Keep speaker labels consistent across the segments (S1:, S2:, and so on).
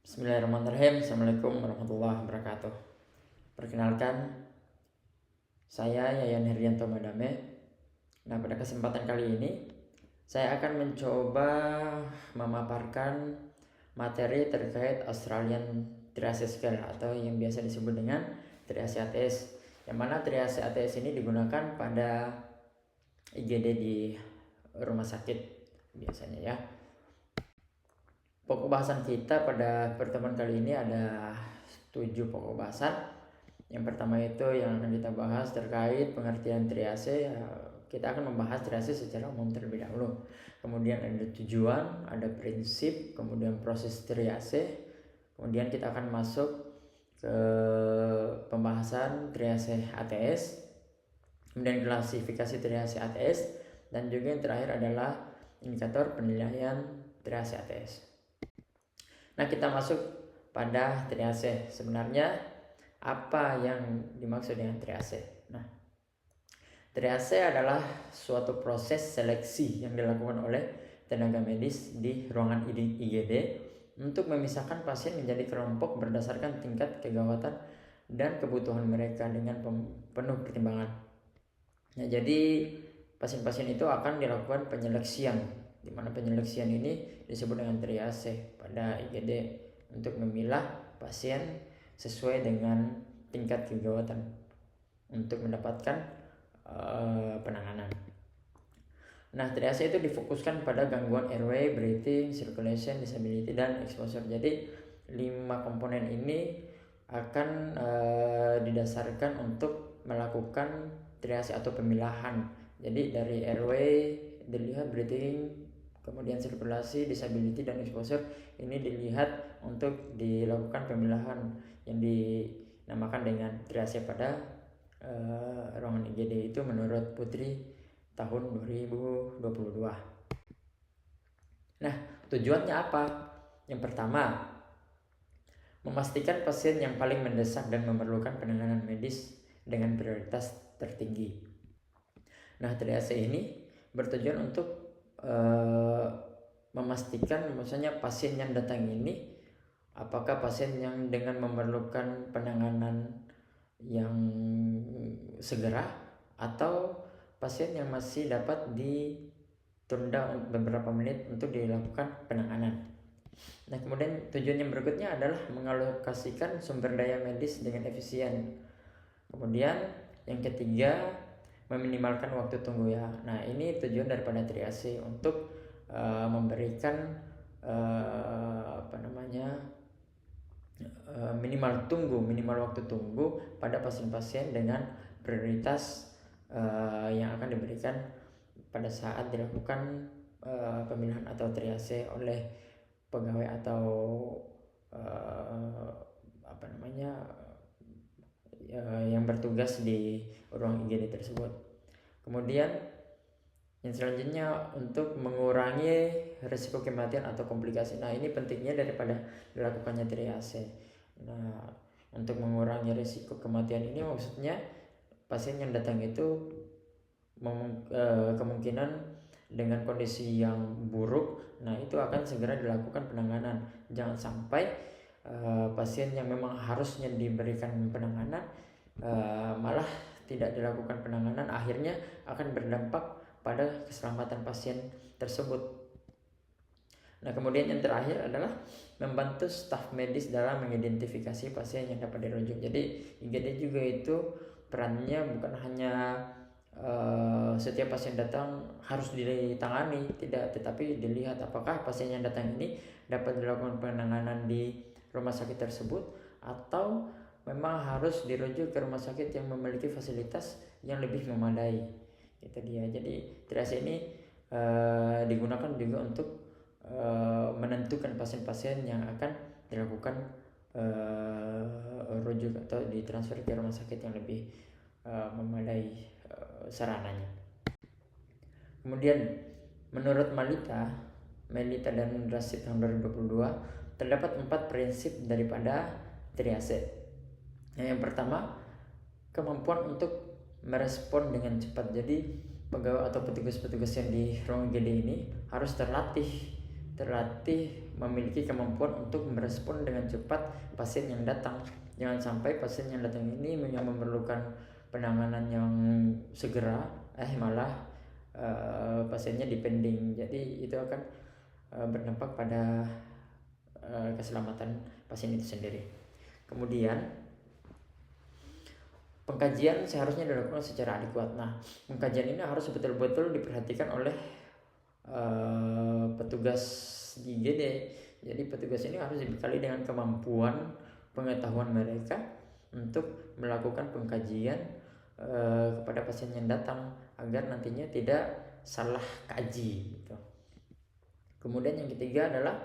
S1: Bismillahirrahmanirrahim. Assalamualaikum warahmatullahi wabarakatuh. Perkenalkan, saya Yayan Herdianto Madame. Nah, pada kesempatan kali ini saya akan mencoba memaparkan materi terkait Australian Triasis Scale atau yang biasa disebut dengan Triasis ATS. Yang mana Triasis ATS ini digunakan pada IGD di rumah sakit biasanya ya. Pokok bahasan kita pada pertemuan kali ini ada 7 pokok bahasan. Yang pertama itu yang akan kita bahas terkait pengertian triase. Kita akan membahas triase secara umum terlebih dahulu. Kemudian ada tujuan, ada prinsip, kemudian proses triase. Kemudian kita akan masuk ke pembahasan triase ATS, kemudian klasifikasi triase ATS, dan juga yang terakhir adalah indikator penilaian triase ATS. Nah, kita masuk pada triase. Sebenarnya apa yang dimaksud dengan triase? Nah, triase adalah suatu proses seleksi yang dilakukan oleh tenaga medis di ruangan IGD untuk memisahkan pasien menjadi kelompok berdasarkan tingkat kegawatan dan kebutuhan mereka dengan penuh pertimbangan. Nah, jadi pasien-pasien itu akan dilakukan penyeleksian, di mana penyeleksian ini disebut dengan triase pada IGD untuk memilah pasien sesuai dengan tingkat kegawatan untuk mendapatkan penanganan. Nah, triase itu difokuskan pada gangguan airway, breathing, circulation, disability, dan exposure. Jadi 5 komponen ini akan didasarkan untuk melakukan triase atau pemilahan. Jadi dari airway dilihat, breathing, kemudian sirkulasi, disability, dan exposure ini dilihat untuk dilakukan pemilahan yang dinamakan dengan triase pada ruangan IGD itu menurut Putri tahun 2022. Nah, tujuannya apa? Yang pertama, memastikan pasien yang paling mendesak dan memerlukan penanganan medis dengan prioritas tertinggi. Nah, triase ini bertujuan untuk memastikan maksudnya pasien yang datang ini apakah pasien yang dengan memerlukan penanganan yang segera atau pasien yang masih dapat ditunda beberapa menit untuk dilakukan penanganan. Nah, kemudian tujuan yang berikutnya adalah mengalokasikan sumber daya medis dengan efisien. Kemudian yang ketiga, meminimalkan waktu tunggu ya. Nah, ini tujuan daripada triase untuk memberikan minimal waktu tunggu pada pasien-pasien dengan prioritas yang akan diberikan pada saat dilakukan pemilihan atau triase oleh pegawai atau yang bertugas di ruang IGD tersebut. Kemudian yang selanjutnya untuk mengurangi risiko kematian atau komplikasi. Nah, ini pentingnya daripada dilakukannya triase. Nah, untuk mengurangi risiko kematian ini maksudnya pasien yang datang itu kemungkinan dengan kondisi yang buruk, nah itu akan segera dilakukan penanganan. Jangan sampai pasien yang memang harusnya diberikan penanganan malah tidak dilakukan penanganan, akhirnya akan berdampak pada keselamatan pasien tersebut. Nah, kemudian yang terakhir adalah membantu staf medis dalam mengidentifikasi pasien yang dapat dirujuk. Jadi IGD juga itu perannya bukan hanya setiap pasien datang harus ditangani, tidak, tetapi dilihat apakah pasien yang datang ini dapat dilakukan penanganan di rumah sakit tersebut atau memang harus dirujuk ke rumah sakit yang memiliki fasilitas yang lebih memadai. Itu dia. Jadi triase ini digunakan juga untuk menentukan pasien-pasien yang akan dilakukan rujuk atau ditransfer ke rumah sakit yang lebih memadai sarananya. Kemudian menurut Melita dan Rashid tahun 2022 terdapat 4 prinsip daripada triase. Yang pertama, kemampuan untuk merespon dengan cepat. Jadi pegawai atau petugas-petugas yang di ruang IGD ini harus terlatih terlatih memiliki kemampuan untuk merespon dengan cepat pasien yang datang. Jangan sampai pasien yang datang ini yang memerlukan penanganan yang segera, malah pasiennya dipending. Jadi itu akan berdampak pada keselamatan pasien itu sendiri. Kemudian pengkajian seharusnya dilakukan secara adekuat. Nah, pengkajian ini harus betul-betul diperhatikan oleh petugas di IGD. Jadi petugas ini harus dibekali dengan kemampuan pengetahuan mereka untuk melakukan pengkajian kepada pasien yang datang agar nantinya tidak salah kaji gitu. Kemudian yang ketiga adalah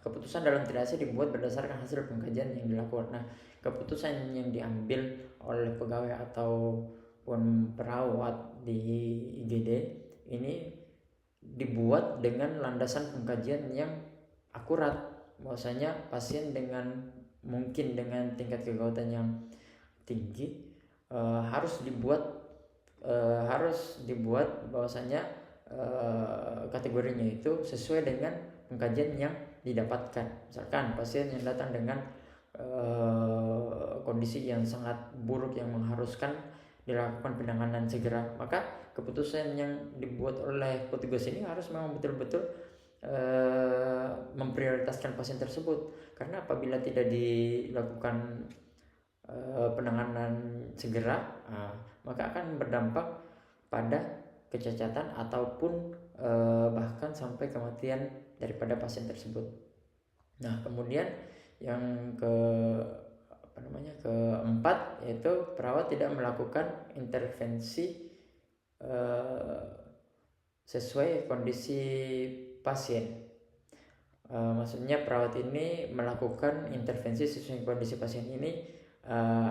S1: keputusan dalam triase dibuat berdasarkan hasil pengkajian yang dilakukan. Nah, keputusan yang diambil oleh pegawai ataupun perawat di IGD ini dibuat dengan landasan pengkajian yang akurat, bahwasanya pasien mungkin dengan tingkat kegawatan yang tinggi harus dibuat bahwasanya kategorinya itu sesuai dengan pengkajian yang didapatkan. Misalkan pasien yang datang dengan kondisi yang sangat buruk yang mengharuskan dilakukan penanganan segera, maka keputusan yang dibuat oleh petugas ini harus memang betul-betul memprioritaskan pasien tersebut. Karena apabila tidak dilakukan penanganan segera, maka akan berdampak pada kecacatan ataupun bahkan sampai kematian daripada pasien tersebut. Nah, kemudian yang keempat yaitu perawat tidak melakukan intervensi sesuai kondisi pasien. Maksudnya perawat ini melakukan intervensi sesuai kondisi pasien ini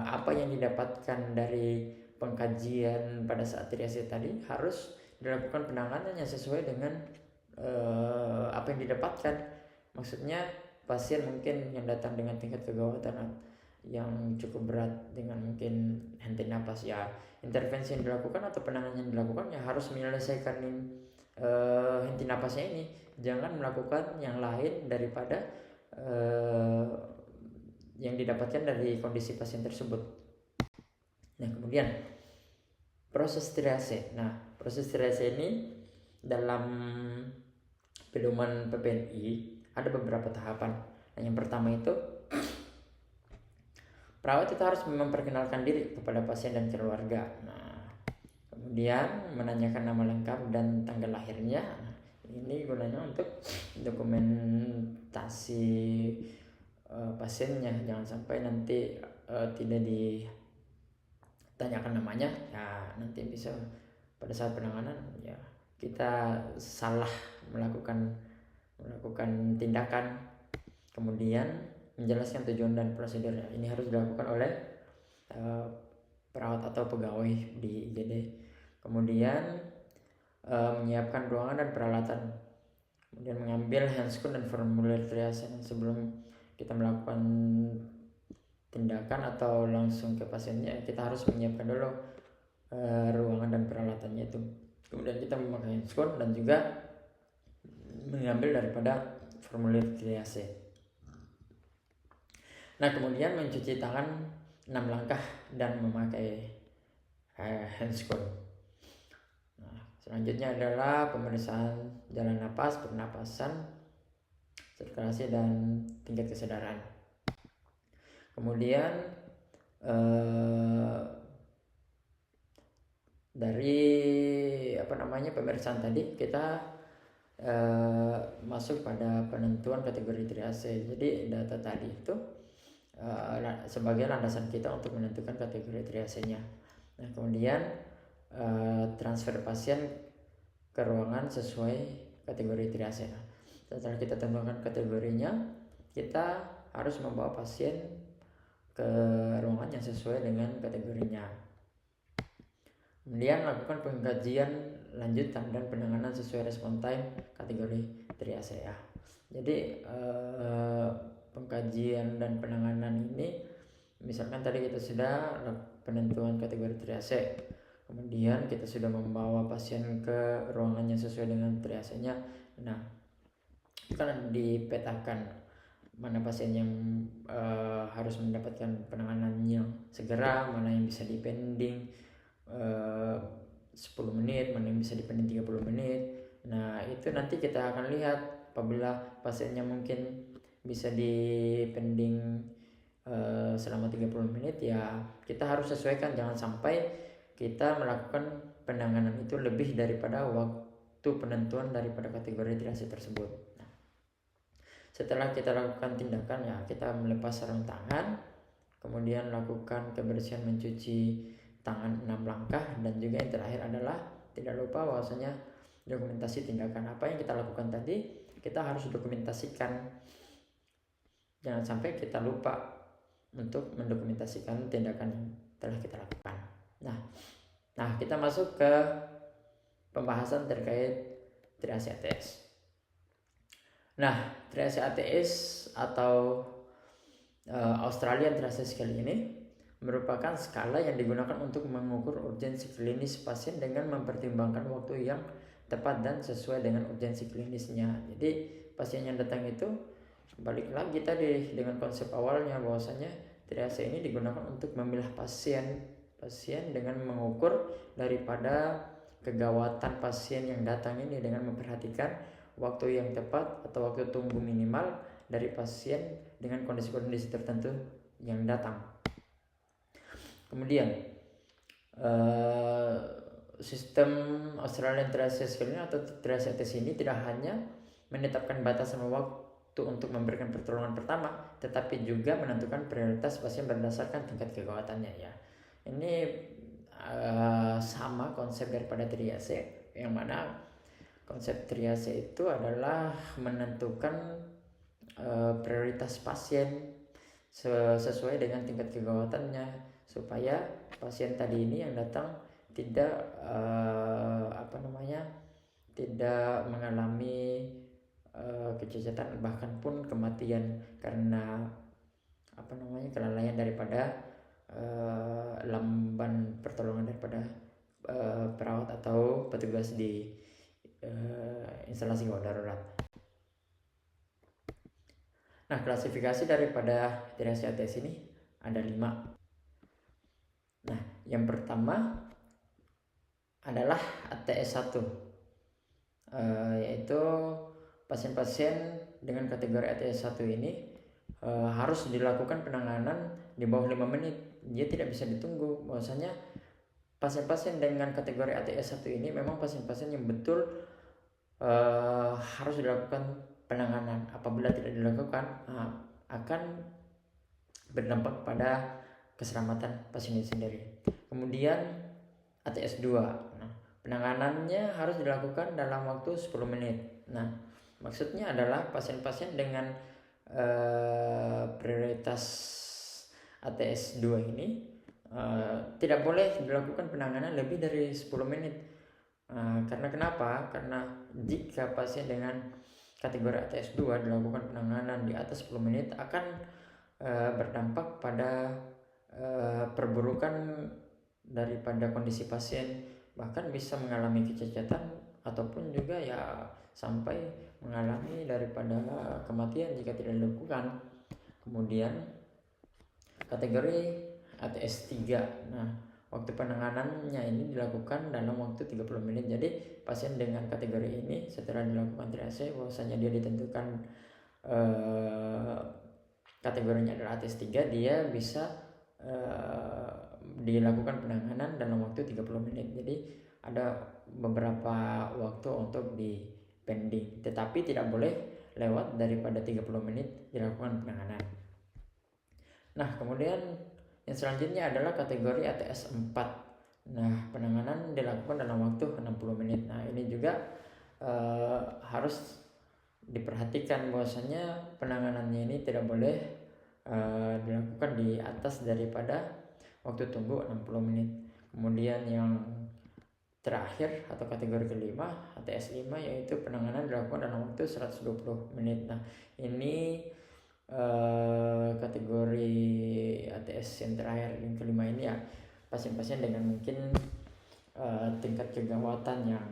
S1: apa yang didapatkan dari pengkajian pada saat triase tadi harus dilakukan penanganannya sesuai dengan apa yang didapatkan. Maksudnya pasien mungkin yang datang dengan tingkat kegawatan yang cukup berat dengan mungkin henti napas, ya intervensi yang dilakukan atau penanganan yang dilakukan ya harus menyelesaikan henti napasnya ini, jangan melakukan yang lain daripada yang didapatkan dari kondisi pasien tersebut. Nah, kemudian proses triase. Nah, proses triase ini dalam pedoman PPNI ada beberapa tahapan. Nah, yang pertama itu perawat itu harus memperkenalkan diri kepada pasien dan keluarga. Nah, kemudian menanyakan nama lengkap dan tanggal lahirnya. Nah, ini gunanya untuk dokumentasi pasiennya. Jangan sampai nanti tidak ditanyakan namanya, ya nanti bisa pada saat penanganan ya kita salah melakukan tindakan. Kemudian menjelaskan tujuan dan prosedurnya. Ini harus dilakukan oleh perawat atau pegawai di IGD. Kemudian menyiapkan ruangan dan peralatan. Kemudian mengambil handscoon dan formulir triase. Sebelum kita melakukan tindakan atau langsung ke pasiennya, kita harus menyiapkan dulu ruangan dan peralatannya itu. Kemudian kita memakai handscoon dan juga mengambil daripada formulir triase. Nah, kemudian mencuci tangan 6 langkah dan memakai handscoon. Nah, selanjutnya adalah pemeriksaan jalan napas, pernapasan, sirkulasi dan tingkat kesadaran. Kemudian dari pemeriksaan tadi kita masuk pada penentuan kategori triase. Jadi data tadi itu sebagai landasan kita untuk menentukan kategori triasenya. Nah, kemudian transfer pasien ke ruangan sesuai kategori triase. Setelah kita tentukan kategorinya, kita harus membawa pasien ke ruangan yang sesuai dengan kategorinya. Kemudian lakukan pengkajian lanjutan dan penanganan sesuai respon time kategori triase ya. Jadi pengkajian dan penanganan ini, misalkan tadi kita sudah penentuan kategori triase, kemudian kita sudah membawa pasien ke ruangan yang sesuai dengan triasenya. Nah, itu kan dipetakan mana pasien yang harus mendapatkan penanganannya segera, mana yang bisa dipending 10 menit, mana yang bisa dipending 30 menit. Nah, itu nanti kita akan lihat. Apabila pasiennya mungkin bisa dipending selama 30 menit, ya kita harus sesuaikan, jangan sampai kita melakukan penanganan itu lebih daripada waktu penentuan daripada kategori triase tersebut. Nah, setelah kita lakukan tindakan, ya kita melepas sarung tangan, kemudian lakukan kebersihan mencuci tangan 6 langkah, dan juga yang terakhir adalah tidak lupa bahwasanya dokumentasi tindakan apa yang kita lakukan tadi kita harus dokumentasikan. Jangan sampai kita lupa untuk mendokumentasikan tindakan yang telah kita lakukan. Nah, kita masuk ke pembahasan terkait triase ATS. Nah, triase ATS atau Australian Triase Scale ini merupakan skala yang digunakan untuk mengukur urgensi klinis pasien dengan mempertimbangkan waktu yang tepat dan sesuai dengan urgensi klinisnya. Jadi pasien yang datang itu, balik lagi tadi dengan konsep awalnya bahwasanya triase ini digunakan untuk memilah pasien dengan mengukur daripada kegawatan pasien yang datang ini dengan memperhatikan waktu yang tepat atau waktu tunggu minimal dari pasien dengan kondisi-kondisi tertentu yang datang. Kemudian sistem Australian Triase Scale atau Triase ATS ini tidak hanya menetapkan batasan waktu untuk memberikan pertolongan pertama, tetapi juga menentukan prioritas pasien berdasarkan tingkat kegawatannya. Ya, ini sama konsep daripada triase, yang mana konsep triase itu adalah menentukan prioritas pasien sesuai dengan tingkat kegawatannya, supaya pasien tadi ini yang datang tidak tidak mengalami kecacatan, bahkan pun kematian karena kelalaian daripada lamban pertolongan daripada perawat atau petugas di instalasi gawat darurat. Nah, klasifikasi daripada triase ATS ini ada 5. Nah, yang pertama adalah ATS 1, yaitu pasien-pasien dengan kategori ATS 1 ini harus dilakukan penanganan di bawah 5 menit. Dia tidak bisa ditunggu. Bahwasanya pasien-pasien dengan kategori ATS 1 ini memang pasien-pasien yang betul harus dilakukan penanganan. Apabila tidak dilakukan, akan berdampak pada keselamatan pasien itu sendiri. Kemudian ATS 2, penanganannya harus dilakukan dalam waktu 10 menit. Nah, maksudnya adalah pasien-pasien dengan prioritas ATS 2 ini tidak boleh dilakukan penanganan lebih dari 10 menit. Karena kenapa? Karena jika pasien dengan kategori ATS 2 dilakukan penanganan di atas 10 menit akan berdampak pada perburukan daripada kondisi pasien, bahkan bisa mengalami kecacatan ataupun juga ya sampai mengalami daripada kematian jika tidak dilakukan. Kemudian kategori ATS 3. Nah, waktu penanganannya ini dilakukan dalam waktu 30 menit. Jadi pasien dengan kategori ini setelah dilakukan triase, bahwasanya dia ditentukan kategorinya adalah ATS 3, dia bisa dilakukan penanganan dalam waktu 30 menit. Jadi ada beberapa waktu untuk di pending, tetapi tidak boleh lewat daripada 30 menit dilakukan penanganan. Nah, kemudian yang selanjutnya adalah kategori ATS 4. Nah, penanganan dilakukan dalam waktu 60 menit. Nah, ini juga harus diperhatikan bahwasanya penanganannya ini tidak boleh dilakukan di atas daripada waktu tunggu 60 menit. Kemudian yang terakhir atau kategori kelima ATS 5, yaitu penanganan dilakukan dalam waktu 120 menit. Nah, ini kategori ATS yang terakhir, yang kelima ini ya pasien-pasien dengan mungkin tingkat kegawatan yang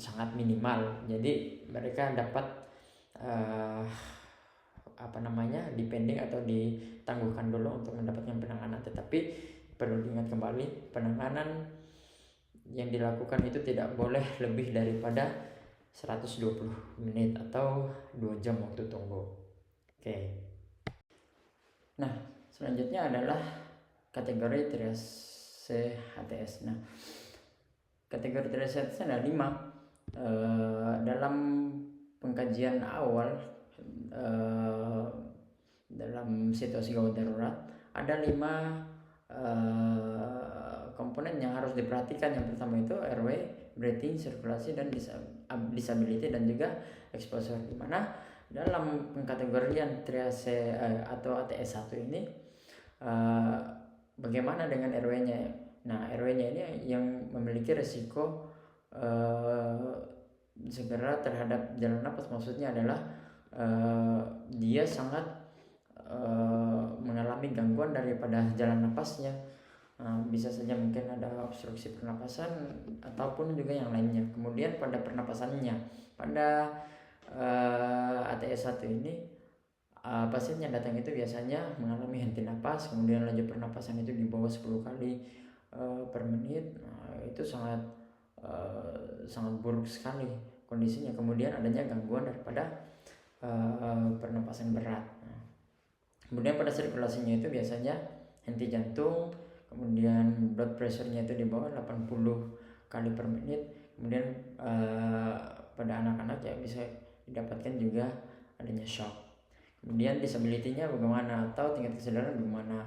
S1: sangat minimal, jadi mereka dapat dipending atau ditangguhkan dulu untuk mendapatkan penanganan. Tetapi perlu diingat kembali, penanganan yang dilakukan itu tidak boleh lebih daripada 120 menit atau 2 jam waktu tunggu. Oke. Nah, selanjutnya adalah kategori triase HTS. Nah, kategori triase HTS ada 5. Dalam pengkajian awal dalam situasi gawat darurat ada 5 komponen yang harus diperhatikan. Yang pertama itu airway, breathing, sirkulasi, dan disability dan juga exposure. Dimana dalam pengkategorian triase atau ATS 1 ini bagaimana dengan airway-nya? Nah, airway-nya ini yang memiliki resiko segera terhadap jalan napas. Maksudnya adalah dia sangat mengalami gangguan daripada jalan napasnya. Bisa saja mungkin ada obstruksi pernapasan ataupun juga yang lainnya. Kemudian pada pernapasannya, pada ATS 1 ini pasien yang datang itu biasanya mengalami henti napas, kemudian laju pernapasan itu di bawah 10 kali per menit. Itu sangat buruk sekali kondisinya. Kemudian adanya gangguan daripada pernapasan berat. Kemudian pada sirkulasinya itu biasanya henti jantung, kemudian blood pressure-nya itu di bawah 80 kali per menit. Kemudian pada anak-anak ya bisa didapatkan juga adanya shock. Kemudian disability-nya bagaimana atau tingkat kesadaran bagaimana?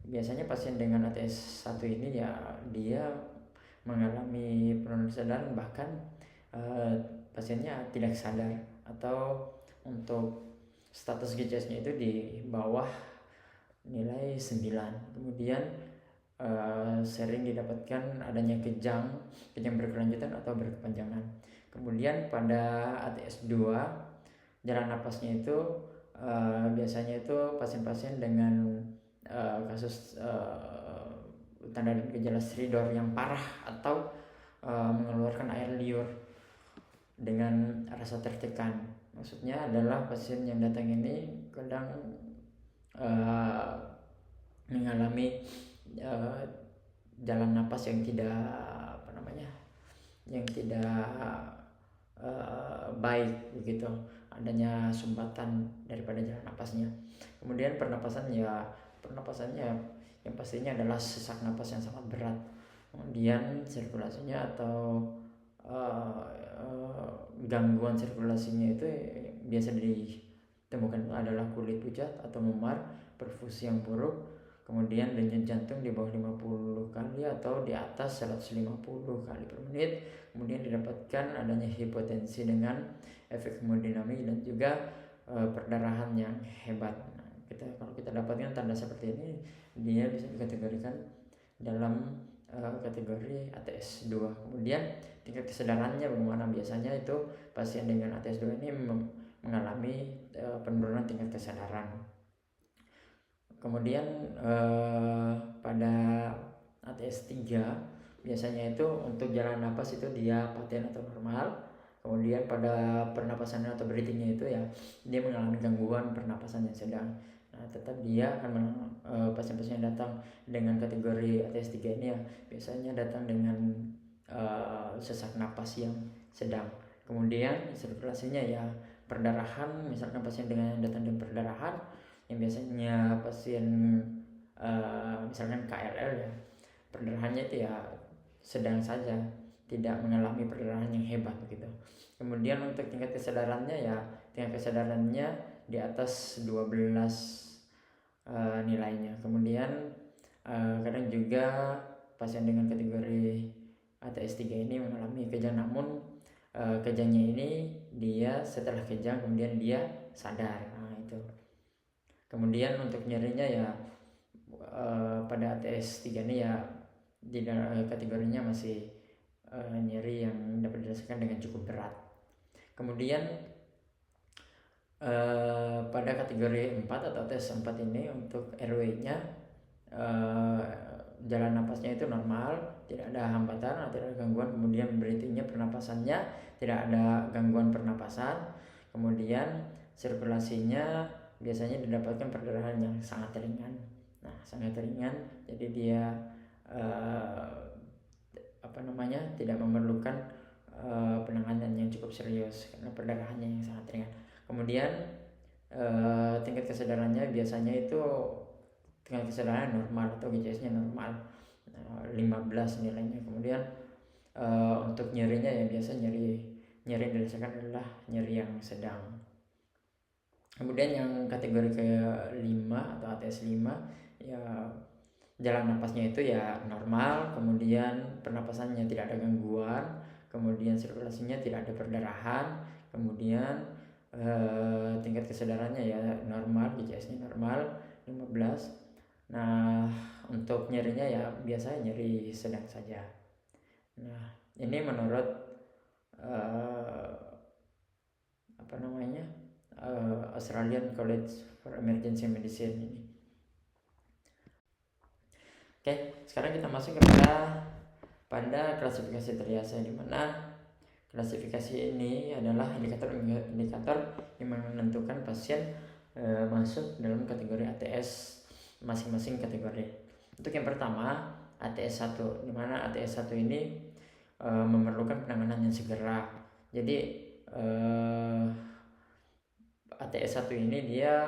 S1: Biasanya pasien dengan ATS 1 ini ya dia mengalami penurunan kesadaran, bahkan pasiennya tidak sadar, atau untuk status GCS-nya itu di bawah nilai 9. Kemudian sering didapatkan adanya kejang berkelanjutan atau berkepanjangan. Kemudian pada ATS 2 jalan napasnya itu biasanya itu pasien-pasien dengan kasus tanda dan gejala stridor yang parah atau mengeluarkan air liur dengan rasa tertekan. Maksudnya adalah pasien yang datang ini kadang mengalami jalan napas yang tidak baik begitu, adanya sumbatan daripada jalan napasnya. Kemudian pernapasannya yang pastinya adalah sesak napas yang sangat berat. Kemudian sirkulasinya atau gangguan sirkulasinya itu biasa ditemukan adalah kulit pucat atau memar, perfusi yang buruk, kemudian denyut jantung di bawah 50 kali atau di atas 150 kali per menit. Kemudian didapatkan adanya hipotensi dengan efek hemodinamik dan juga perdarahan yang hebat. Kalau kita dapatkan tanda seperti ini, dia bisa dikategorikan dalam kategori ATS 2. Kemudian tingkat kesadarannya bagaimana? Biasanya itu pasien dengan ATS 2 ini mengalami penurunan tingkat kesadaran. Kemudian pada ATS 3 biasanya itu untuk jalan napas itu dia paten atau normal. Kemudian pada pernapasannya atau breathingnya itu ya dia mengalami gangguan pernapasan yang sedang. Nah, tetap dia akan pasien-pasien yang datang dengan kategori ATS 3 ini ya biasanya datang dengan sesak napas yang sedang. Kemudian sirkulasinya ya perdarahan, misalkan pasien dengan datang dengan perdarahan yang biasanya pasien misalkan KLL ya, perdarahannya itu ya sedang saja, tidak mengalami perdarahan yang hebat gitu. Kemudian untuk tingkat kesadarannya di atas 12 nilainya. Kemudian kadang juga pasien dengan kategori ATS 3 ini mengalami kejang, namun kejangnya ini dia setelah kejang kemudian dia sadar. Nah itu. Kemudian untuk nyerinya ya pada ATS 3 ini ya di kategorinya masih nyeri yang dapat dirasakan dengan cukup berat. Kemudian pada kategori 4 atau ATS 4 ini untuk airway-nya jalan napasnya itu normal, tidak ada hambatan atau tidak ada gangguan. Kemudian breathing-nya pernapasannya tidak ada gangguan pernapasan. Kemudian sirkulasinya biasanya didapatkan perdarahan yang sangat ringan. Nah, sangat ringan, jadi dia tidak memerlukan penanganan yang cukup serius karena perdarahannya yang sangat ringan. Kemudian tingkat kesadarannya biasanya itu tingkat kesadaran normal atau GCS-nya normal, 15 nilainya. Kemudian untuk nyerinya ya biasa nyeri yang dirasakan adalah nyeri yang sedang. Kemudian yang kategori ke-5 atau ATS 5 ya jalan napasnya itu ya normal, kemudian pernapasannya tidak ada gangguan, kemudian sirkulasinya tidak ada perdarahan, kemudian tingkat kesadarannya ya normal, GCS-nya normal 15. Nah, untuk nyerinya ya biasa nyeri sedang saja. Nah, ini menurut Australian College for Emergency Medicine ini. Oke, sekarang kita masuk pada klasifikasi triase, di mana klasifikasi ini adalah indikator yang menentukan pasien masuk dalam kategori ATS masing-masing kategori. Untuk yang pertama ATS 1, di mana ATS 1 ini memerlukan penanganan yang segera. Jadi ATS 1 ini dia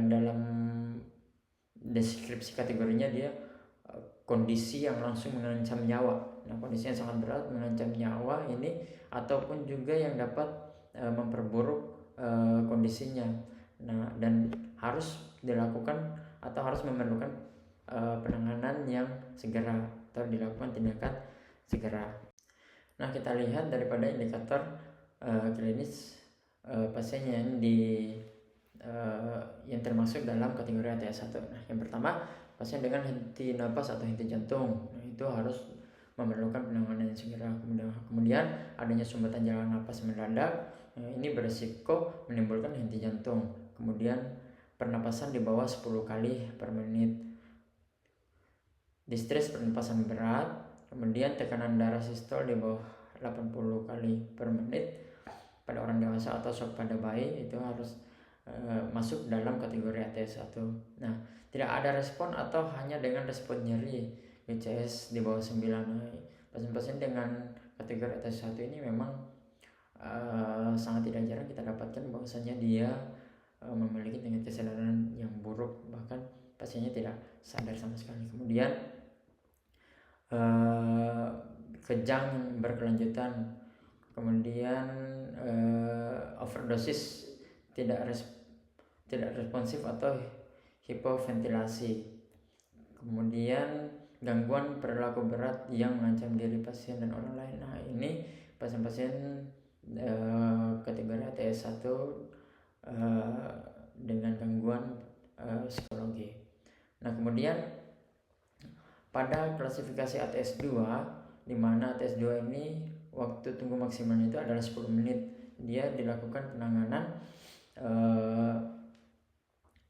S1: dalam deskripsi kategorinya dia kondisi yang langsung mengancam nyawa. Nah, kondisi yang sangat berat mengancam nyawa ini, ataupun juga yang dapat memperburuk kondisinya. Nah, dan harus dilakukan atau harus memerlukan penanganan yang segera atau dilakukan tindakan segera. Nah, kita lihat daripada indikator klinis pasien yang termasuk dalam kategori ATS 1. Nah, yang pertama pasien dengan henti napas atau henti jantung. Nah, itu harus memerlukan penanganan yang segera. Kemudian adanya sumbatan jalan napas mendadak. Nah, ini berisiko menimbulkan henti jantung. Kemudian pernapasan di bawah 10 kali per menit. Distress pernapasan berat. Kemudian tekanan darah sistol di bawah 80 kali per menit pada orang dewasa atau shock pada bayi, itu harus masuk dalam kategori ATS 1. Nah, tidak ada respon atau hanya dengan respon nyeri GCS di bawah 9. Nah, pasien-pasien dengan kategori ATS 1 ini memang sangat tidak jarang kita dapatkan bahwasanya dia memiliki tingkat kesadaran yang buruk, bahkan pasiennya tidak sadar sama sekali. Kemudian kejang berkelanjutan, kemudian overdosis, tidak responsif atau hipoventilasi, kemudian gangguan perilaku berat yang mengancam diri pasien dan orang lain. Nah, ini pasien-pasien kategori ATS 1 dengan gangguan psikologi. Nah, kemudian pada klasifikasi ATS 2, di mana ATS 2 ini waktu tunggu maksimalnya itu adalah 10 menit. Dia dilakukan penanganan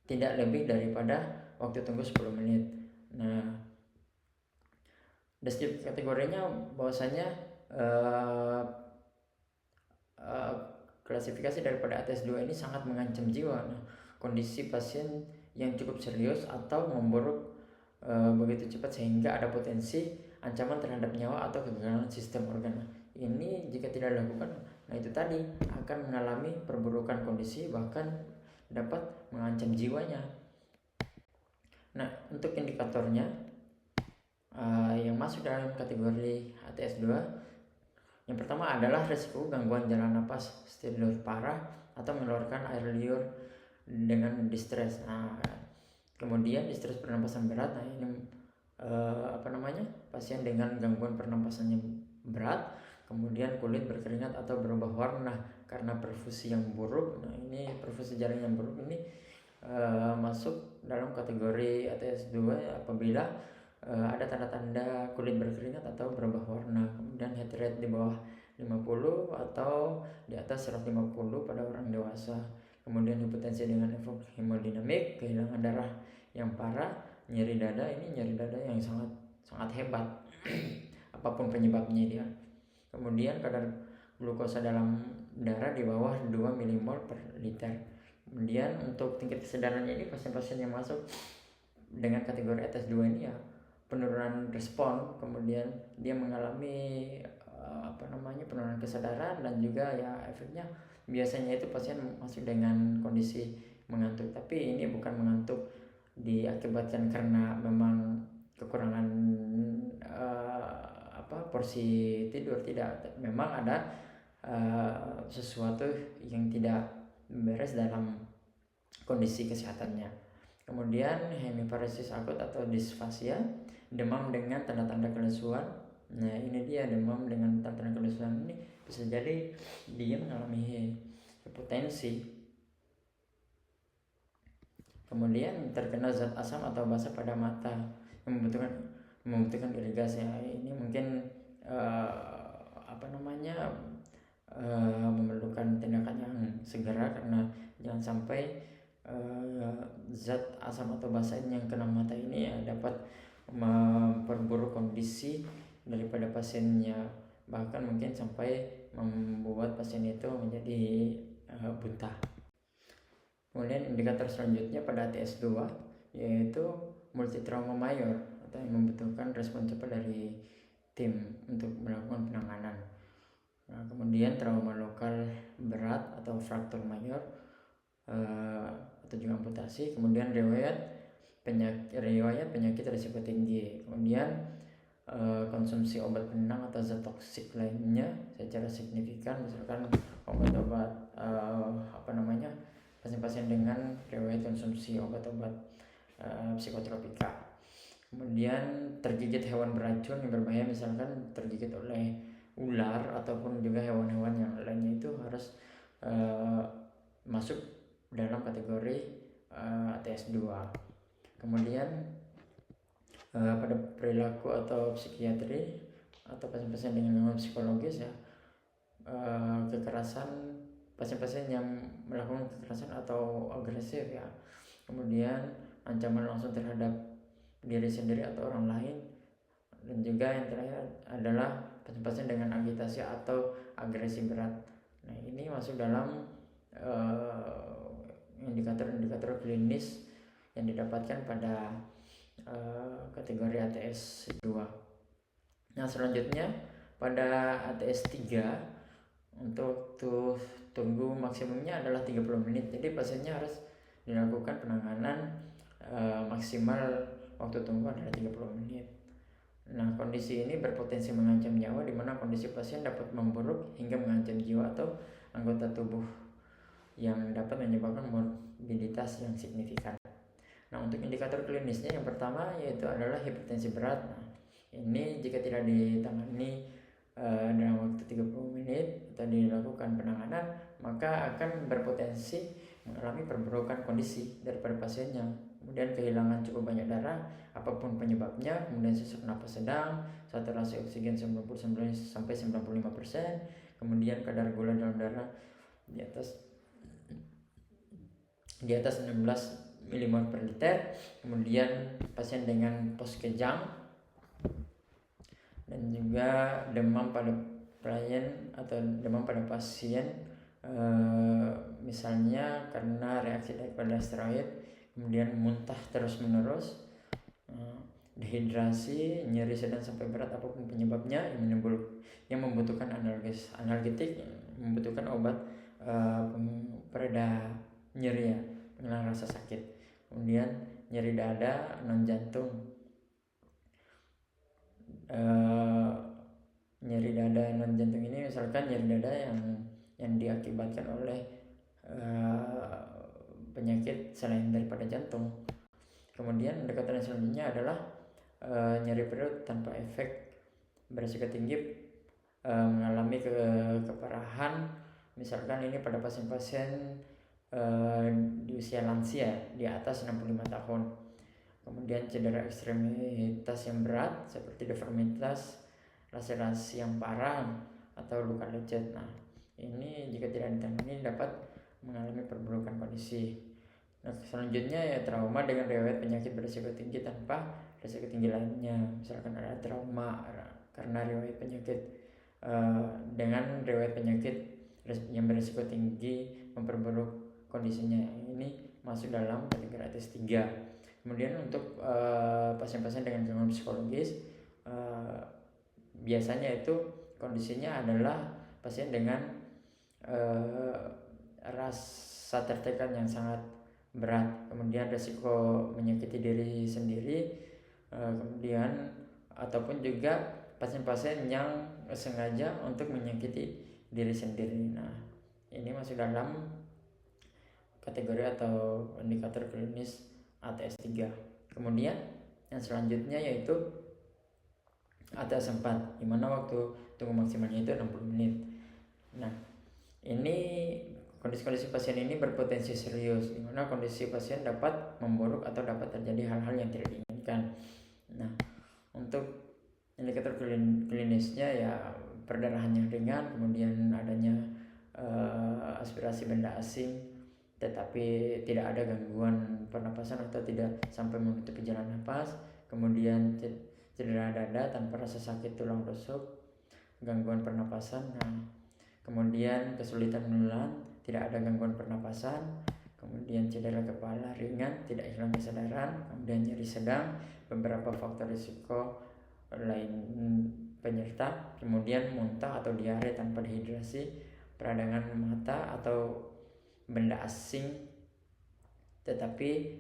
S1: tidak lebih daripada waktu tunggu 10 menit. Nah, deskripsi kategorinya bahwasanya klasifikasi daripada ATS 2 ini sangat mengancam jiwa. Nah, kondisi pasien yang cukup serius atau memburuk begitu cepat sehingga ada potensi ancaman terhadap nyawa atau kegagalan sistem organ. Ini jika tidak dilakukan, nah itu tadi akan mengalami perburukan kondisi, bahkan dapat mengancam jiwanya. Nah, untuk indikatornya yang masuk dalam kategori ATS 2, yang pertama adalah risiko gangguan jalan napas steril parah atau mengeluarkan air liur dengan distress. Nah, kemudian distress pernapasan berat. Nah, ini pasien dengan gangguan pernapasannya berat, kemudian kulit berkeringat atau berubah warna karena perfusi yang buruk. Nah, ini perfusi jaring yang buruk ini masuk dalam kategori ATS 2 apabila ada tanda-tanda kulit berkeringat atau berubah warna, kemudian heart rate di bawah 50 atau di atas 150 pada orang dewasa, kemudian hipotensi dengan efek hemodinamik, kehilangan darah yang parah, nyeri dada. Ini nyeri dada yang sangat hebat apapun penyebabnya dia. Kemudian kadar glukosa dalam darah di bawah 2 milimol per liter. Kemudian untuk tingkat kesadarannya ini pasien-pasien yang masuk dengan kategori ATS 2 ini ya penurunan respon, kemudian dia mengalami penurunan kesadaran, dan juga ya efeknya biasanya itu pasien masuk dengan kondisi mengantuk. Tapi ini bukan mengantuk diakibatkan karena memang kekurangan porsi tidur, tidak. Memang ada sesuatu yang tidak beres dalam kondisi kesehatannya. Kemudian hemiparesis akut atau disfasia, demam dengan tanda-tanda kelesuan. Nah ini dia demam dengan tanda-tanda kelesuan ini bisa jadi dia mengalami hipotensi. Kemudian terkena zat asam atau basa pada mata yang membutuhkan irigasi. Ini mungkin memerlukan tindakan yang segera, karena jangan sampai zat asam atau basa yang kena mata ini dapat memperburuk kondisi daripada pasiennya, bahkan mungkin sampai membuat pasien itu menjadi buta. Kemudian indikator selanjutnya pada ATS 2 yaitu multitrauma mayor atau yang membutuhkan respon cepat dari tim untuk melakukan penanganan. Nah, kemudian trauma lokal berat atau fraktur mayor atau juga amputasi. Kemudian riwayat penyakit risiko tinggi. Kemudian konsumsi obat penenang atau zat toksik lainnya secara signifikan, misalkan obat-obat pasien-pasien dengan riwayat konsumsi obat-obat psikotropika. Kemudian tergigit hewan beracun yang berbahaya, misalkan tergigit oleh ular ataupun juga hewan-hewan yang lainnya, itu harus masuk dalam kategori ATS 2. Kemudian pada perilaku atau psikiatri atau pasien-pasien dengan gangguan psikologis ya, kekerasan, pasien-pasien yang melakukan kekerasan atau agresif ya, kemudian ancaman langsung terhadap diri sendiri atau orang lain, dan juga yang terakhir adalah pasien-pasien dengan agitasi atau agresi berat. Nah ini masuk dalam indikator-indikator klinis yang didapatkan pada kategori ATS 2. Nah selanjutnya pada ATS 3 untuk tunggu maksimumnya adalah 30 menit. Jadi pasiennya harus dilakukan penanganan maksimal waktu tunggu adalah 30 menit. Nah kondisi ini berpotensi mengancam nyawa, di mana kondisi pasien dapat memburuk hingga mengancam jiwa atau anggota tubuh yang dapat menyebabkan morbiditas yang signifikan. Nah untuk indikator klinisnya yang pertama yaitu adalah hipertensi berat. Nah ini jika tidak ditangani dalam waktu 30 menit atau dilakukan penanganan, maka akan berpotensi mengalami perburukan kondisi daripada pasiennya. Kemudian kehilangan cukup banyak darah apapun penyebabnya, kemudian sesak napas sedang, saturasi oksigen 99-95%, kemudian kadar gula dalam darah di atas 16 milimol per liter, kemudian pasien dengan pos kejang, dan juga demam pada pasien misalnya karena reaksi daripada steroid, kemudian muntah terus menerus, dehidrasi, nyeri sedang sampai berat apapun penyebabnya yang membutuhkan analgetik, membutuhkan obat pereda nyeri ya, penghilang rasa sakit. Kemudian nyeri dada, non jantung, nyeri dada non jantung ini misalkan nyeri dada yang diakibatkan oleh penyakit selain daripada jantung. Kemudian indikator selanjutnya adalah nyeri perut tanpa efek, berisiko tinggi mengalami keparahan, misalkan ini pada pasien-pasien di usia lansia di atas 65 tahun. Kemudian cedera ekstremitas yang berat seperti deformitas, laserasi yang parah atau luka lecet. Nah ini jika tidak ditangani dapat mengalami perburukan kondisi. Nah selanjutnya ya trauma dengan riwayat penyakit berisiko tinggi tanpa risiko tinggi lainnya, misalkan ada trauma karena riwayat penyakit dengan riwayat penyakit yang berisiko tinggi memperburuk kondisinya. Ini masuk dalam kategori ATS 3. Kemudian untuk pasien-pasien dengan gangguan psikologis, biasanya itu kondisinya adalah pasien dengan rasa tertekan yang sangat berat, kemudian resiko menyakiti diri sendiri, kemudian ataupun juga pasien-pasien yang sengaja untuk menyakiti diri sendiri. Nah, ini masuk dalam kategori atau indikator klinis ATS 3. Kemudian yang selanjutnya yaitu ATS 4, dimana waktu tunggu maksimalnya itu 60 menit. Nah, ini kondisi-kondisi pasien ini berpotensi serius, di mana kondisi pasien dapat memburuk atau dapat terjadi hal-hal yang tidak diinginkan. Nah, untuk indikator klinisnya ya perdarahan yang ringan, kemudian adanya aspirasi benda asing, tetapi tidak ada gangguan pernapasan atau tidak sampai menutupi jalan napas, kemudian cedera dada tanpa rasa sakit tulang rusuk, gangguan pernapasan. Nah, kemudian kesulitan menelan, tidak ada gangguan pernapasan, kemudian cedera kepala ringan, tidak hilang kesadaran, kemudian nyeri sedang, beberapa faktor risiko lain penyerta, kemudian muntah atau diare tanpa dehidrasi, peradangan mata atau benda asing tetapi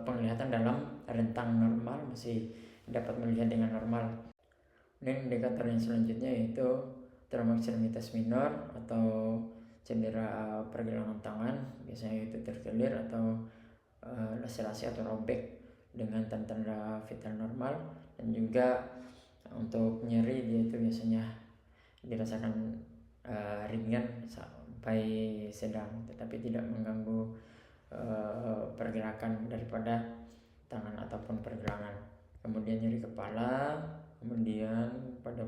S1: penglihatan dalam rentang normal, masih dapat melihat dengan normal. Dan indikator yang selanjutnya yaitu trauma ekstremitas minor atau cedera pergelangan tangan, biasanya itu terkelir atau laserasi atau robek dengan tanda-tanda vital normal. Dan juga untuk nyeri, dia itu biasanya dirasakan ringan sampai sedang, tetapi tidak mengganggu pergerakan daripada tangan ataupun pergelangan. Kemudian nyeri kepala, kemudian pada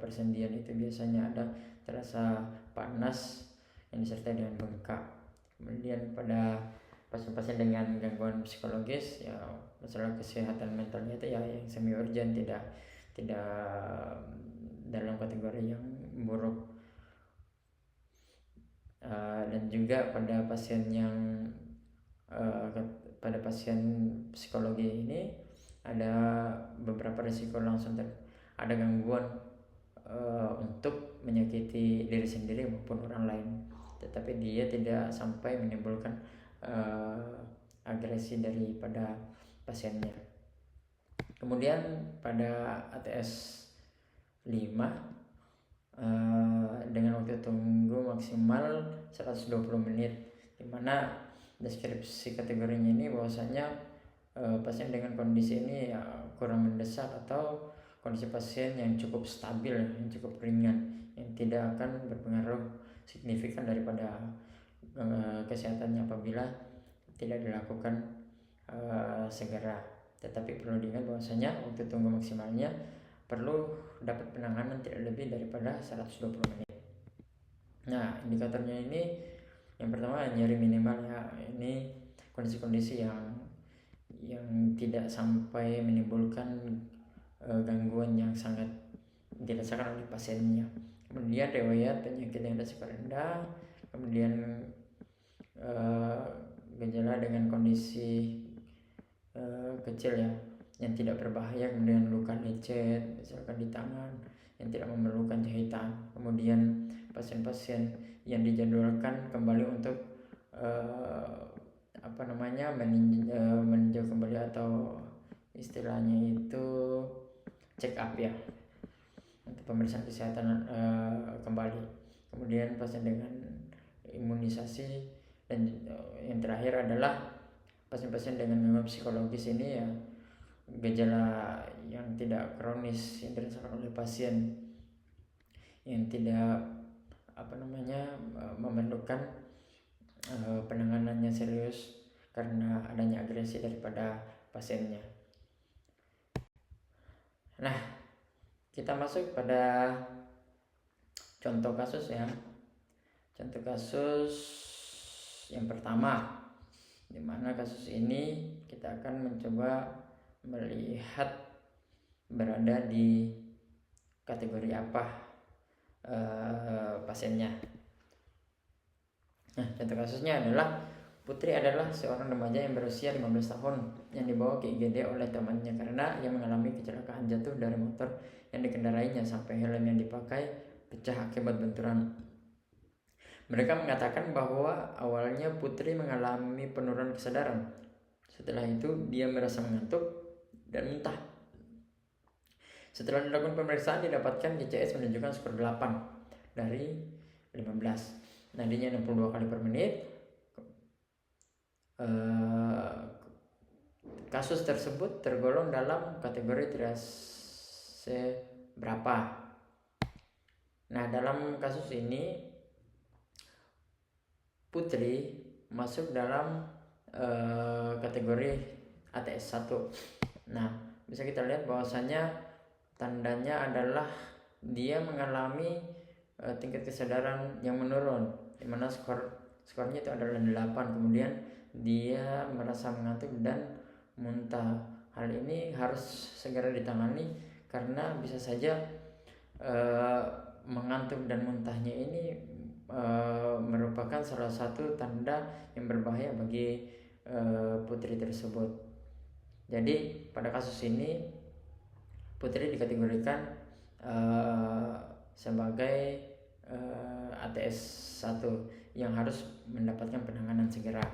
S1: persendian itu biasanya ada terasa panas yang disertai dengan bengkak. Kemudian pada pasien-pasien dengan gangguan psikologis, ya masalah kesehatan mentalnya itu ya yang semi urgent, tidak dalam kategori yang buruk. Dan juga pada pasien yang pada pasien psikologi ini ada beberapa risiko langsung ada gangguan untuk menyakiti diri sendiri maupun orang lain, tetapi dia tidak sampai menimbulkan agresi daripada pasiennya. Kemudian pada ATS 5 dengan waktu tunggu maksimal 120 menit, dimana deskripsi kategorinya ini bahwasanya pasien dengan kondisi ini ya kurang mendesak atau kondisi pasien yang cukup stabil, yang cukup ringan, yang tidak akan berpengaruh signifikan daripada kesehatannya apabila tidak dilakukan segera. Tetapi perlu diingat bahwasanya waktu tunggu maksimalnya perlu dapat penanganan tidak lebih daripada 120 menit. Nah, indikatornya ini yang pertama nyeri minimal, ya ini kondisi-kondisi yang tidak sampai menimbulkan gangguan yang sangat dirasakan oleh pasiennya. Kemudian riwayat penyakit yang resiko rendah, kemudian gejala dengan kondisi kecil ya yang tidak berbahaya, kemudian luka lecet misalkan di tangan yang tidak memerlukan jahitan. Kemudian pasien-pasien yang dijadwalkan kembali untuk meninjau kembali atau istilahnya itu check up ya, untuk pemeriksaan kesehatan kembali. Kemudian pasien dengan imunisasi, dan yang terakhir adalah pasien-pasien dengan gangguan psikologis ini ya gejala yang tidak kronis yang dirasakan oleh pasien yang tidak memerlukan penanganannya serius karena adanya agresi daripada pasiennya. Nah, kita masuk pada contoh kasus ya. Contoh kasus yang pertama, di mana kasus ini kita akan mencoba melihat berada di kategori apa pasiennya. Nah, contoh kasusnya adalah Putri adalah seorang remaja yang berusia 15 tahun yang dibawa ke IGD oleh temannya karena ia mengalami kecelakaan jatuh dari motor yang dikendarainya sampai helm yang dipakai pecah akibat benturan. Mereka mengatakan bahwa awalnya Putri mengalami penurunan kesadaran. Setelah itu dia merasa mengantuk dan muntah. Setelah dilakukan pemeriksaan didapatkan GCS menunjukkan skor 8 dari 15. Nadinya 62 kali per menit. Kasus tersebut tergolong dalam kategori triase berapa? Nah, dalam kasus ini Putri masuk dalam kategori ATS 1. Nah, bisa kita lihat bahwasanya tandanya adalah dia mengalami tingkat kesadaran yang menurun, di mana skornya itu adalah 8. Kemudian dia merasa mengantuk dan muntah. Hal ini harus segera ditangani karena bisa saja mengantuk dan muntahnya ini merupakan salah satu tanda yang berbahaya bagi Putri tersebut. Jadi pada kasus ini Putri dikategorikan sebagai ATS 1 yang harus mendapatkan penanganan segera.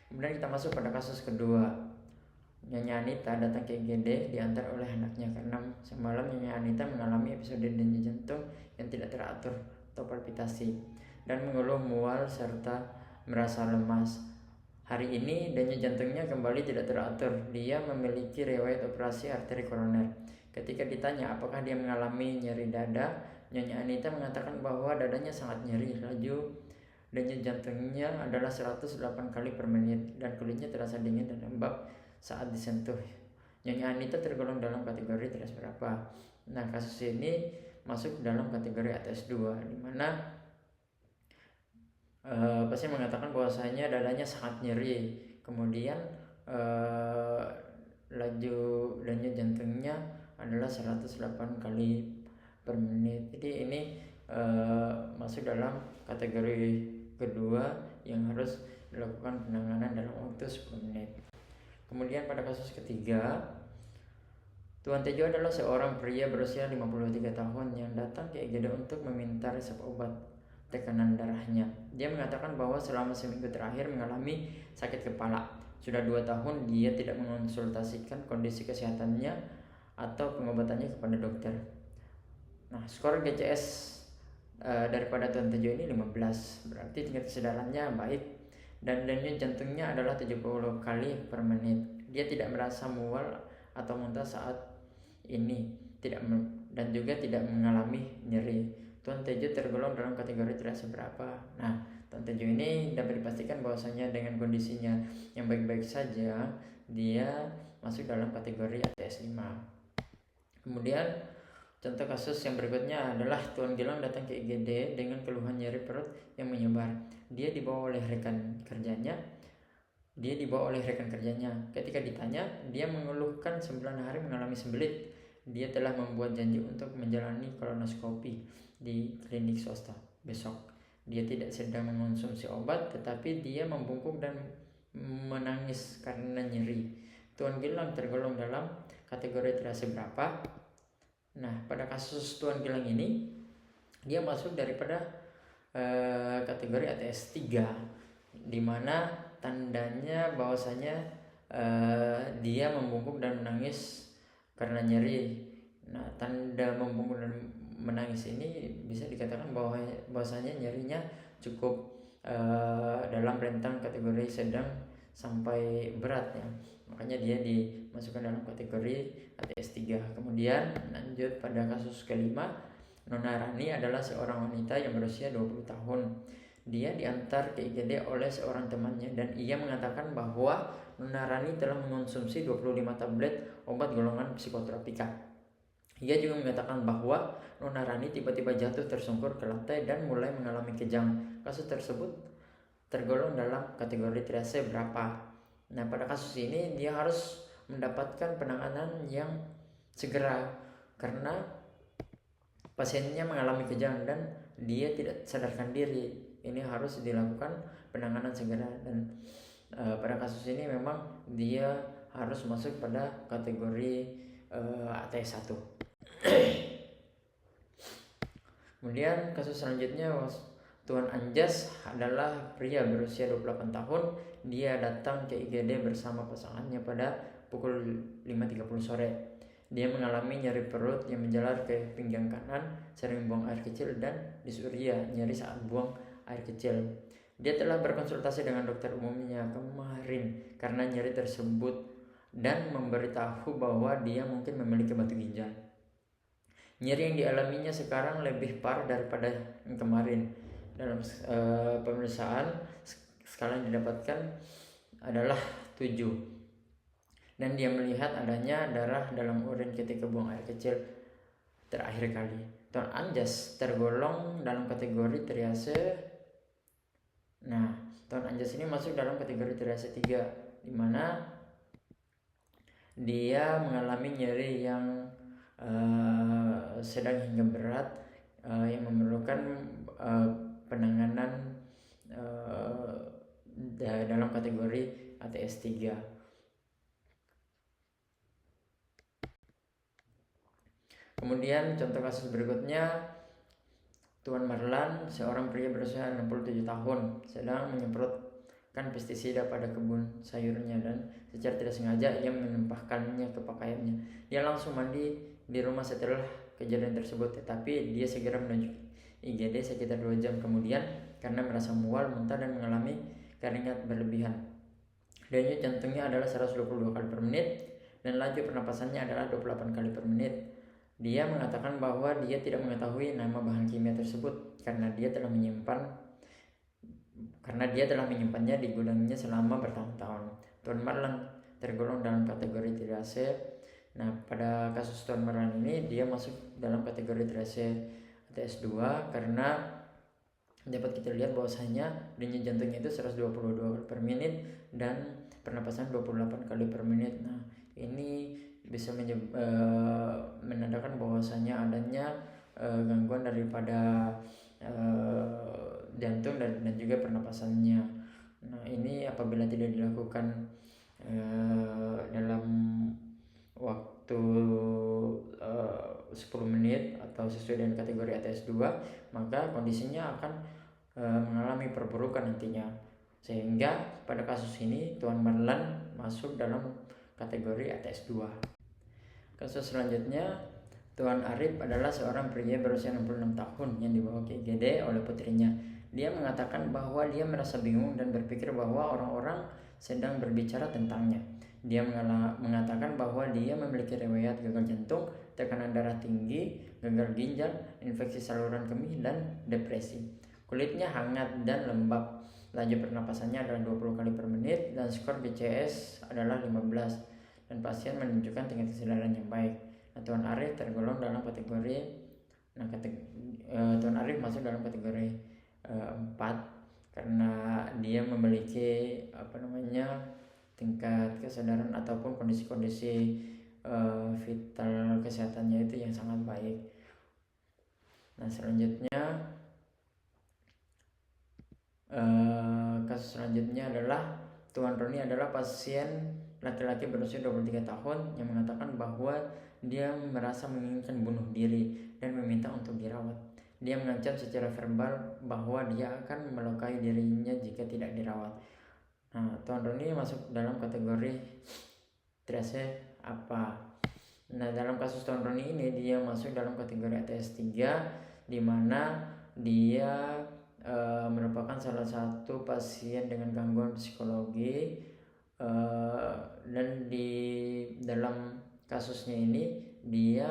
S1: Kemudian kita masuk pada kasus kedua. Nyonya Anita datang ke IGD diantar oleh anaknya karena semalam Nyonya Anita mengalami episode denyut jantung yang tidak teratur atau palpitasi dan mengeluh mual serta merasa lemas. Hari ini denyut jantungnya kembali tidak teratur. Dia memiliki riwayat operasi arteri koroner. Ketika ditanya apakah dia mengalami nyeri dada, Nyonya Anita mengatakan bahwa dadanya sangat nyeri. Laju denyut jantungnya adalah 108 kali per menit dan kulitnya terasa dingin dan lembab saat disentuh. Nyonya Anita tergolong dalam kategori triase berapa? Nah, kasus ini masuk dalam kategori ATS 2 di mana pasien mengatakan bahwasanya dadanya sangat nyeri. Kemudian laju denyut jantungnya adalah 108 kali per menit. Jadi ini masuk dalam kategori kedua yang harus dilakukan penanganan dalam waktu 10 menit. Kemudian pada kasus ketiga, Tuan Tejo adalah seorang pria berusia 53 tahun yang datang ke IGD untuk meminta resep obat tekanan darahnya. Dia mengatakan bahwa selama seminggu terakhir mengalami sakit kepala. Sudah 2 tahun dia tidak mengonsultasikan kondisi kesehatannya atau pengobatannya kepada dokter. Nah, skor GCS daripada Tuan Tejo ini 15, berarti tingkat kesadarannya baik dan denyut jantungnya adalah 70 kali per menit. Dia tidak merasa mual atau muntah saat ini dan juga tidak mengalami nyeri. Tuan Tejo tergolong dalam kategori triase berapa? Nah, Tuan Tejo ini dapat dipastikan bahwasanya dengan kondisinya yang baik-baik saja dia masuk dalam kategori ATS 5. Kemudian contoh kasus yang berikutnya adalah Tuan Gilang datang ke IGD dengan keluhan nyeri perut yang menyebar. Dia dibawa oleh rekan kerjanya. Ketika ditanya, dia mengeluhkan 9 hari mengalami sembelit. Dia telah membuat janji untuk menjalani kolonoskopi di klinik swasta besok. Dia tidak sedang mengonsumsi obat, tetapi dia membungkuk dan menangis karena nyeri. Tuan Gilang tergolong dalam kategori triase berapa? Nah, pada kasus Tuan Gilang ini dia masuk daripada kategori ATS 3 di mana tandanya bahwasanya dia membungkuk dan menangis karena nyeri. Nah, tanda membungkuk dan menangis ini bisa dikatakan bahwasanya nyerinya cukup dalam rentang kategori sedang sampai berat ya. Makanya dia dimasukkan dalam kategori ATS 3. Kemudian lanjut pada kasus kelima, Nona Rani adalah seorang wanita yang berusia 20 tahun. Dia diantar ke IGD oleh seorang temannya dan ia mengatakan bahwa Nona Rani telah mengonsumsi 25 tablet obat golongan psikotropika. Ia juga mengatakan bahwa Nona Rani tiba-tiba jatuh tersungkur ke lantai dan mulai mengalami kejang. Kasus tersebut tergolong dalam kategori triase berapa? Nah, pada kasus ini dia harus mendapatkan penanganan yang segera karena pasiennya mengalami kejang dan dia tidak sadarkan diri. Ini harus dilakukan penanganan segera, dan pada kasus ini memang dia harus masuk pada kategori ATS 1. Kemudian kasus selanjutnya, Tuan Anjas adalah pria berusia 28 tahun. Dia datang ke IGD bersama pasangannya pada pukul 5.30 sore. Dia mengalami nyeri perut yang menjalar ke pinggang kanan, sering buang air kecil, dan disuria nyeri saat buang air kecil. Dia telah berkonsultasi dengan dokter umumnya kemarin karena nyeri tersebut dan memberitahu bahwa dia mungkin memiliki batu ginjal. Nyeri yang dialaminya sekarang lebih parah daripada yang kemarin. Dalam pemeriksaan, skala yang didapatkan adalah 7. Dan dia melihat adanya darah dalam urin ketika buang air kecil terakhir kali. Tuan Anjas tergolong dalam kategori triase. Nah, Tuan Anjas ini masuk dalam kategori triase 3, di mana dia mengalami nyeri yang sedang hingga berat, yang memerlukan penanganan dalam kategori ATS 3. Kemudian contoh kasus berikutnya, Tuan Marlan, seorang pria berusia 67 tahun, sedang menyemprotkan pestisida pada kebun sayurnya dan secara tidak sengaja ia menempahkannya ke pakaiannya. Dia langsung mandi di rumah setelah kejadian tersebut, tetapi dia segera menuju IGD sekitar 2 jam kemudian karena merasa mual, muntah, dan mengalami keringat berlebihan. Denyut jantungnya adalah 122 kali per menit dan laju pernapasannya adalah 28 kali per menit. Dia mengatakan bahwa dia tidak mengetahui nama bahan kimia tersebut karena dia telah menyimpannya di gudangnya selama bertahun-tahun. Tuan Marlan tergolong dalam kategori triase. Nah, pada kasus Tuan Marlan ini dia masuk dalam kategori triase ATS 2 karena dapat kita lihat bahwasanya denyut jantungnya itu 122 kali per menit dan pernapasan 28 kali per menit. Nah, ini bisa menandakan bahwasanya adanya gangguan daripada jantung dan juga pernapasannya. Nah, ini apabila tidak dilakukan dalam waktu 10 menit atau sesuai dengan kategori ATS 2, maka kondisinya akan mengalami perburukan nantinya. Sehingga pada kasus ini Tuan Marlan masuk dalam kategori ATS 2. Kasus selanjutnya, Tuan Arif adalah seorang pria berusia 66 tahun yang dibawa ke IGD oleh putrinya. Dia mengatakan bahwa dia merasa bingung dan berpikir bahwa orang-orang sedang berbicara tentangnya. Dia mengatakan bahwa dia memiliki riwayat gagal jantung, tekanan darah tinggi, gagal ginjal, infeksi saluran kemih, dan depresi. Kulitnya hangat dan lembab. Laju pernapasannya adalah 20 kali per menit dan skor BCS adalah 15. Dan pasien menunjukkan tingkat kesadaran yang baik. Nah, Tuan Arif tergolong dalam kategori Tuan Arif masuk dalam kategori 4 karena dia memiliki tingkat kesadaran ataupun kondisi-kondisi vital kesehatannya itu yang sangat baik. Nah, selanjutnya kasus selanjutnya adalah Tuan Roni adalah pasien laki-laki berusia 23 tahun yang mengatakan bahwa dia merasa menginginkan bunuh diri dan meminta untuk dirawat. Dia mengancam secara verbal bahwa dia akan melukai dirinya jika tidak dirawat. Nah, Tuan Roni masuk dalam kategori triase apa? Nah, dalam kasus Tuan Roni ini dia masuk dalam kategori ATS 3, di mana dia merupakan salah satu pasien dengan gangguan psikologi, dan di dalam kasusnya ini dia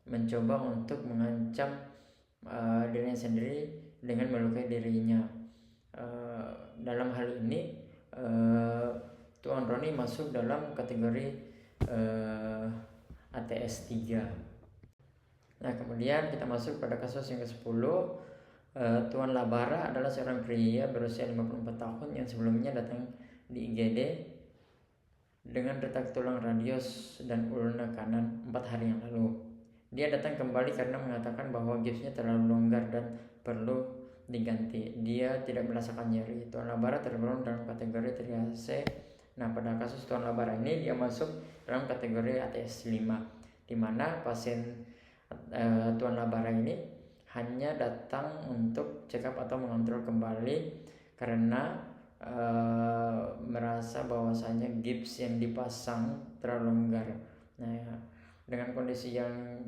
S1: mencoba untuk mengancam dirinya sendiri dengan melukai dirinya. Dalam hal ini Tuan Roni masuk dalam kategori ATS 3. Nah, kemudian kita masuk pada kasus yang ke-10. Tuan Labara adalah seorang pria berusia 54 tahun yang sebelumnya datang di IGD dengan retak tulang radius dan ulna kanan 4 hari yang lalu. Dia datang kembali karena mengatakan bahwa gipsnya terlalu longgar dan perlu diganti. Dia tidak merasakan nyeri. Tuan Labara tergolong dalam kategori triase. Nah, pada kasus Tuan Labara ini dia masuk dalam kategori ATS 5, di mana pasien Tuan Labara ini hanya datang untuk check up atau mengontrol kembali karena merasa bahwasanya gips yang dipasang terlalu longgar. Nah, dengan kondisi yang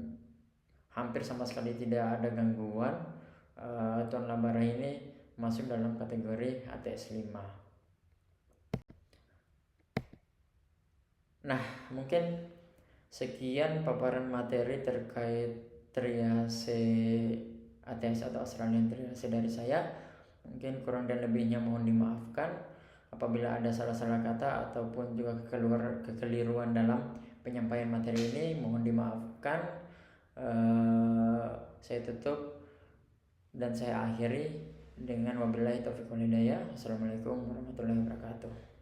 S1: hampir sama sekali tidak ada gangguan, Tuan Labara ini masuk dalam kategori ATS 5. Nah, mungkin sekian paparan materi terkait triase ATS atau Australian triase dari saya. Mungkin kurang dan lebihnya mohon dimaafkan. Apabila ada salah-salah kata ataupun juga kekeliruan dalam penyampaian materi ini, mohon dimaafkan. Saya tutup dan saya akhiri dengan wabillahi taufiq wal hidayah. Assalamualaikum warahmatullahi wabarakatuh.